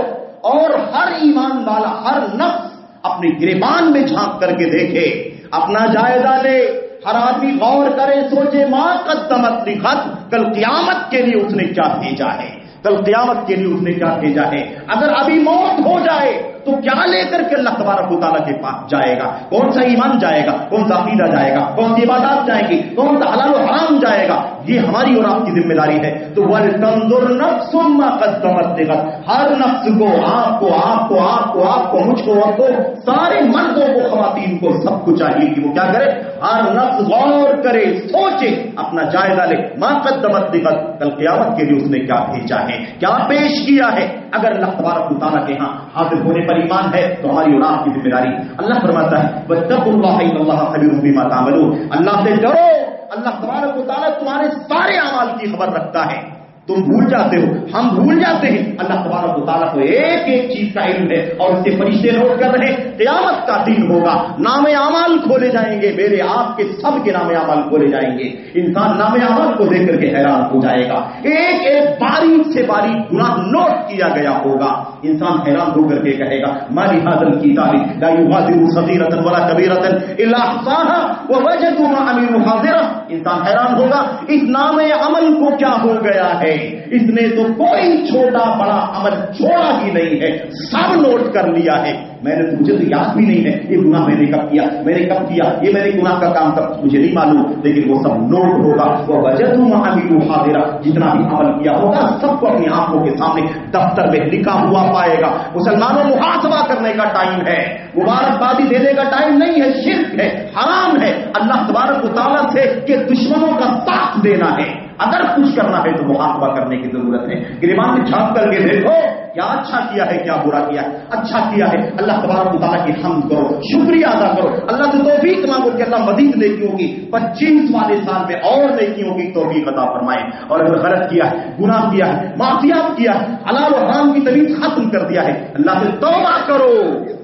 اور ہر ایمان والا، ہر نفس اپنے گریبان میں جھانک کر کے دیکھے، اپنا جائزہ لے. ہر آدمی غور کرے، سوچے ما قدمت لغد، کل قیامت کے لیے اس نے کیا بھیجا ہے، کل قیامت کے لیے اس نے کیا بھیجا ہے. اگر ابھی موت ہو جائے تو کیا لے کر کے اللہ تبارک و تعالیٰ کے پاس جائے گا؟ کون سا ایمان جائے گا، کون سا عقیدہ جائے گا، کون سی عبادات جائیں گی، کون سا حلال و حرام جائے گا؟ یہ ہماری اور آپ کی ذمہ داری ہے. تو وَلْتَنظُرْ نَفْسٌ مَا قَدَّمَتْ لِغَدٍ، ہر نفس کو، آپ کو مجھ کو سارے مردوں کو، خواتین کو، سب کو چاہیے کہ وہ کیا کرے؟ ہر نفس غور کرے، سوچے، اپنا جائزہ لے. مَا قَدَّمَتْ لِغَدٍ، کل قیامت کے لیے اس نے کیا بھیجا ہے، کیا پیش کیا ہے. اگر اللہ تبارک و تعالیٰ کے ہاں حاضر ہونے پر ایمان ہے تو ہماری اور آپ کی ذمہ داری. اللہ فرماتا ہے واتقوا اللہ ان اللہ خبیر بما تعملون، اللہ سے ڈرو، اللہ تبارک و تعالیٰ تمہارے سارے اعمال کی خبر رکھتا ہے. تم بھول جاتے ہو، ہم بھول جاتے ہیں، اللہ تبارک و تعالیٰ کو ایک ایک چیز کا علم ہے اور اس کے فرشتے نوٹ کر رہے ہیں. قیامت کا دن ہوگا، نام اعمال کھولے جائیں گے، میرے آپ کے سب کے نام اعمال کھولے جائیں گے. انسان نام اعمال کو دیکھ کر کے حیران ہو جائے گا، ایک ایک باریک سے باریک گناہ نوٹ کیا گیا ہوگا. انسان حیران ہو کر کے کہے گا ما لهذا الكتاب لا يغادر صغيرة ولا كبيرة الا احصاها ووجدوا ما عملوا حاضرا. انسان حیران ہوگا اس نام عمل کو کیا ہو گیا ہے، اس نے تو کوئی چھوٹا بڑا عمل چھوڑا ہی نہیں ہے، سب نوٹ کر لیا ہے۔ میں نے مجھے تو یاد بھی نہیں ہے یہ گناہ میں نے کب کیا، میں نے کب کیا، یہ میں نے گناہ کا کام کب، مجھے نہیں معلوم، لیکن وہ سب نوٹ ہوگا۔ وہ وجدوا ما عملوا حاضرا، جتنا بھی عمل کیا ہوگا سب کو اپنی آنکھوں کے سامنے دفتر میں لکھا ہوا پائے گا۔ مسلمانوں محاسبہ کرنے کا ٹائم ہے، مبارکبادی دینے کا ٹائم نہیں ہے، شرک ہے، حرام ہے اللہ تبارک و تعالیٰ سے کہ دشمنوں کا ساتھ دینا ہے۔ اگر کچھ کرنا ہے تو محاسبہ کرنے کی ضرورت ہے۔ گریبان میں جھانک کر کے دیکھو کیا اچھا کیا ہے، کیا برا کیا ہے۔ اچھا کیا ہے اللہ تبارک و تعالیٰ کی حمد کرو، شکریہ ادا کرو، اللہ سے توفیق مانگو کہ اللہ مزید نیکیوں کی 25 والے سال میں اور نیکیوں کی توفیق عطا فرمائے۔ اور اگر غلط کیا ہے، گناہ کیا ہے، معصیت کیا ہے، حلال و حرام کی تمیز ختم کر دیا ہے، اللہ سے توبہ کرو،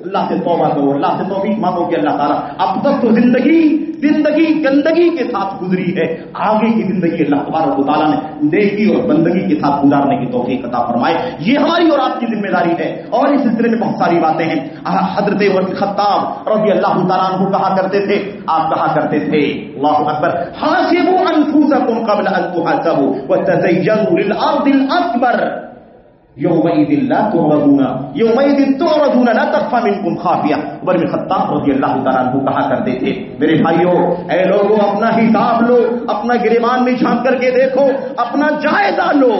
اللہ سے توبہ کرو، اللہ سے توفیق مانگو کہ اللہ تعالیٰ اب تک تو زندگی گندگی کے ساتھ گزری ہے، آگے کی زندگی اللہ تبارک و تعالیٰ نے نیکی اور بندگی کے ساتھ گزارنے کی توفیق عطا فرمائے۔ یہ ہماری اور آپ کی ذمہ داری ہے۔ اور اس سلسلے میں بہت ساری باتیں ہیں۔ حضرت عمر بن خطاب رضی اللہ تعالیٰ عنہ کہا کرتے تھے، آپ کہا کرتے تھے، اللہ اکبر، حاسبوا انفسکم قبل ان تحاسبوا وتزینوا للارض الاکبر یومئذ لا تعرضون لا تخفى منکم خافیہ۔ عمر بن خطاب رضی اللہ تعالیٰ عنہ کہا کرتے تھے، میرے بھائیوں، اے لوگوں، اپنا حساب لو، اپنا گریبان میں جھانک کر کے دیکھو، اپنا جائزہ لو،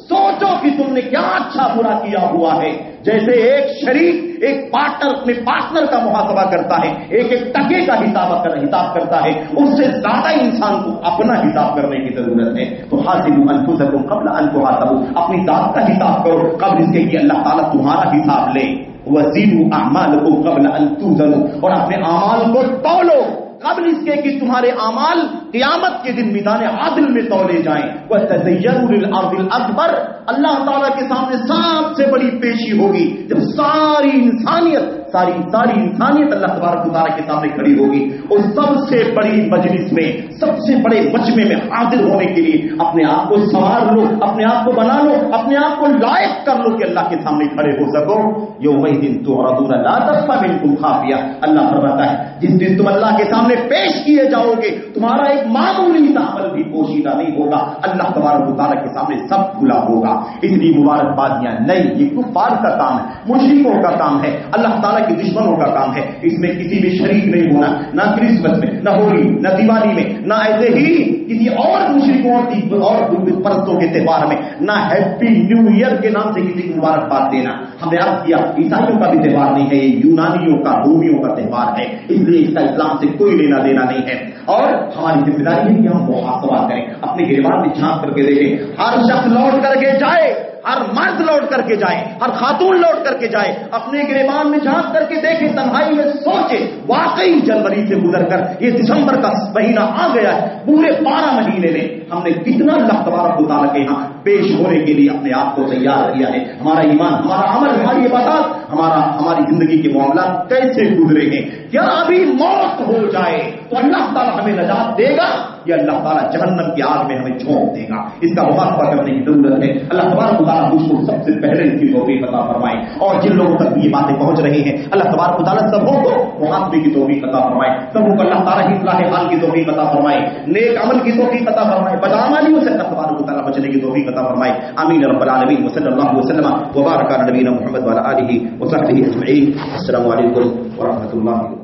سوچو کہ تم نے کیا اچھا برا کیا ہوا ہے۔ جیسے ایک شریک ایک پارٹنر اپنے پارٹنر کا محاسبہ کرتا ہے، ایک ٹکے کا حساب کرتا ہے، اس سے زیادہ انسان کو اپنا حساب کرنے کی ضرورت ہے۔ تو حاسبوا انفسکم قبل ان تحاسبوا، اپنی ذات کا حساب کرو قبل اس کے کہ اللہ تعالیٰ تمہارا حساب لے۔ وزنوا اعمالکم قبل ان توزنوا، اور اپنے اعمال کو تولو قبل اس کے کہ تمہارے اعمال قیامت کے دن میدان عادل میں تولے جائیں۔ وَتَزَيَّنُوا لِلْأَرْضِ الْأَكْبَرِ، اللہ تعالیٰ کے سامنے سب سے بڑی پیشی ہوگی جب ساری انسانیت اللہ تبارک و تعالیٰ کے سامنے کھڑی ہوگی، اور سب سے بڑی مجلس میں، سب سے بڑے مجمع میں حاضر ہونے کے لیے اپنے آپ کو سنوار لو، اپنے آپ کو بنا لو، اپنے آپ کو لائق کر لو کہ اللہ کے سامنے کھڑے ہو سکو۔ یومئذ تعرضون لا تخفى منکم خافیہ، اللہ فرماتا ہے جس دن تم اللہ کے سامنے پیش کیے جاؤ گے تمہارا ایک معمولی سا عمل بھی پوشیدہ نہیں ہوگا، اللہ تبارک و تعالیٰ کے سامنے سب کھلا ہوگا۔ اس لیے مبارکبادیاں نہیں، یہ کفار کا کام ہے، مشرکوں کا کام ہے، اللہ تعالیٰ کے دشمنوں کا کام ہے۔ اس میں کسی بھی شریک نہیں ہونا، نہ کرسمس میں، نہ ہولی، نہ دیوالی میں، نہ ایسے ہی کسی اور مشرکوں اور پرستوں کے تہوار میں، نہ ہیپی نیو ایئر کے نام سے کسی کو مبارکباد دینا۔ ہم نے عرض کیا عیسائیوں کا بھی تہوار نہیں ہے، یہ یونانیوں کا، رومیوں کا تہوار ہے، اس لیے اس کا اسلام سے کوئی لینا دینا نہیں ہے۔ اور ہماری ذمہ داری ہے کہ ہم محاسبہ کریں، اپنے گریبان میں جھانک کر کے دیکھیں، ہر شخص لوٹ کر کے جائے، ہر مرد لوٹ کر کے جائے، ہر خاتون لوٹ کر کے جائے، اپنے گریبان میں جھانک کر کے دیکھے، تنہائی میں سوچے، واقعی جنوری سے گزر کر یہ دسمبر کا مہینہ آ گیا ہے، پورے 12 مہینے میں ہم نے کتنا اللہ تبارک و تعالیٰ کے یہاں پیش ہونے کے لیے اپنے آپ کو تیار کیا ہے۔ ہمارا ایمان، ہمارا عمل، ہماری عبادات، ہماری زندگی کے معاملات کیسے گزرے ہیں؟ کیا ابھی موت ہو جائے تو اللہ تعالیٰ ہمیں نجات دے گا یا اللہ تعالیٰ جہنم کی آگ میں ہمیں جھونک دے گا؟ اس کا محاسبہ کرنے کی ضرورت ہے۔ اللہ تبارک و تعالیٰ مجھ کو سب سے پہلے اس کی توفیق عطا فرمائے، اور جن لوگوں تک یہ باتیں پہنچ رہی ہیں اللہ تبارک و تعالیٰ سبوں کو محاسبے کی توفیق عطا فرمائے، سبوں کو اللہ تعالیٰ کی اصلاح حال کی توفیق عطا فرمائے، نیک عمل کی توفیق عطا فرمائے، بدعمالیوں سے اللہ تبارک و تعالیٰ بچنے کی توفیق عطا فرمائے۔ آمین رب العالمین، وصلی اللہ وسلم وبارک علی نبینا محمد وعلی آلہ وصحبہ اجمعین۔ السلام علیکم ورحمۃ اللہ۔